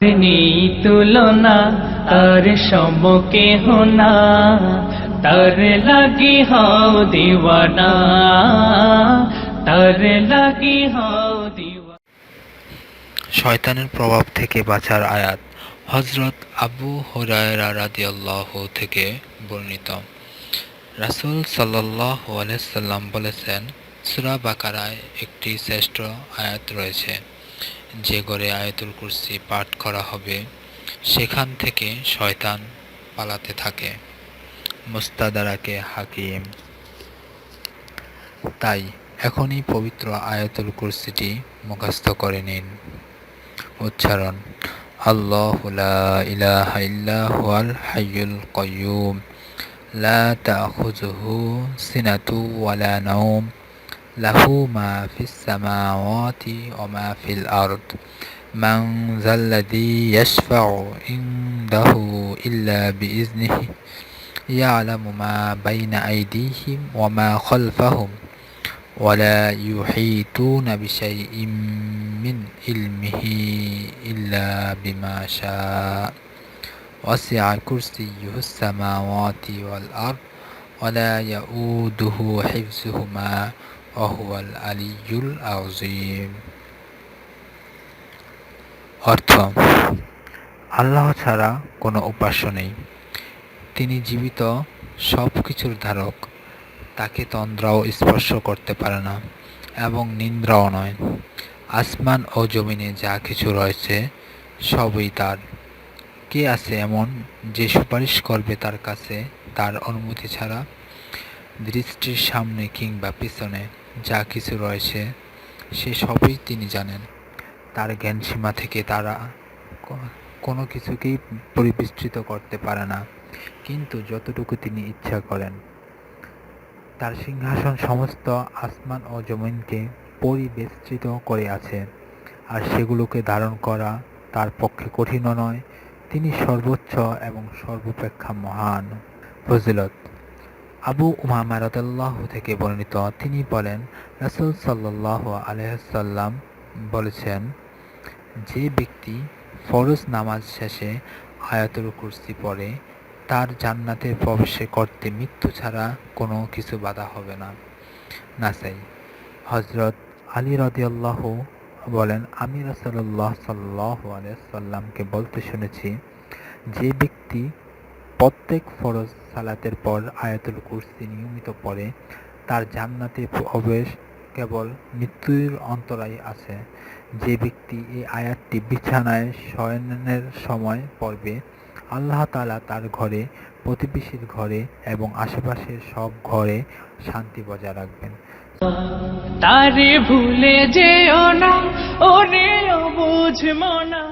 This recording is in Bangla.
নেই তুলনা তার সমকেহ না, তার লাগি হও দিওয়ানা, তার লাগি হও দিওয়ানা। শয়তানের প্রভাব থেকে বাঁচার আয়াত হযরত আবু হুরায়রা রাদিয়াল্লাহু থেকে বর্ণিত। রাসূল সাল্লাল্লাহু আলাইহি সাল্লাম বলেছেন, সূরা বাকারায় একটি শ্রেষ্ঠ আয়াত রয়েছে, যে ঘরে আয়াতুল কুরসি পাঠ করা হবে সেখান থেকে শয়তান পালাতে থাকে। মুস্তাদরাকে হাকিম। তাই এখনই পবিত্র আয়াতুল কুরসিটি মুখস্থ করে নিন। উচ্চারণ: আল্লাহু লা ইলাহা ইল্লা হুয়াল হাইয়ুল কাইয়্যুম, লা তাখুযুহু সিনাতু ওয়ালা নাওম, লাহু মা ফিস সামাওয়াতি ওয়া মা ফিল আরদ, মান যাল্লাযী ইয়াশফাউ ইনদাহু ইল্লা বিইজনিহি, ইয়ালামু মা বাইনা আইদিহিম ওয়া মা খালফাহুম, ولا يحيطون بشيء من علمه إلا بما شاء، وسع كرسيه السماوات والأرض ولا يؤوده حفظهما وهو العلي العظيم। অর্থ: আল্লাহ ছাড়া কোনো উপাস্য নেই, তিনি জীবিত সব কিছুর ধারক, তাকে তন্দ্রাও স্পর্শ করতে পারে না এবং নিন্দ্রাও নয়। আসমান ও জমিনে যা কিছু রয়েছে সবই তার। কে আছে এমন যে সুপারিশ করবে তার কাছে তার অনুমতি ছাড়া? দৃষ্টির সামনে কিংবা পিছনে যা কিছু রয়েছে সে সবই তিনি জানেন। তার জ্ঞানসীমা থেকে তারা কোনো কিছুকেই পরিবেষ্টিত করতে পারে না, কিন্তু যতটুকু তিনি ইচ্ছা করেন। তার সিংহাসন সমস্ত আসমান ও জমিনকে পরিবেষ্টিত করে আছে, আর সেগুলোকে ধারণ করা তার পক্ষে কঠিনও নয়। তিনি সর্বোচ্চ এবং সর্বাপেক্ষা মহান। ফজিলত: আবু উমামা রাদিয়াল্লাহু থেকে বর্ণিত, তিনি বলেন, রাসূল সাল্লাল্লাহু আলাইহি ওয়াসাল্লাম বলেছেন, যে ব্যক্তি ফরজ নামাজ শেষে আয়াতুল কুরসি পড়ে তার জান্নাতে প্রবেশ করতে মৃত্যু ছাড়া কোনো কিছু বাধা হবে না। নাসাই। হযরত আলী রাদিয়াল্লাহু বলেন, আমি রাসূলুল্লাহ সাল্লাল্লাহু আলাইহি ওয়াসাল্লামকে বলতে শুনেছি, যে ব্যক্তি প্রত্যেক ফরজ সালাতের পর আয়াতুল কুরসি নিয়মিত পড়ে তার জান্নাতে প্রবেশ কেবল মৃত্যুর অন্তরায় আছে। যে ব্যক্তি এই আয়াতটি বিছানায় শয়নের সময় পড়বে, আল্লাহ তাআলা তার ঘরে, প্রতিবেশীর ঘরে এবং আশেপাশের সব ঘরে শান্তি বজায় রাখবেন। তারে ভুলে যেও না, ওরে অবুঝ মনা।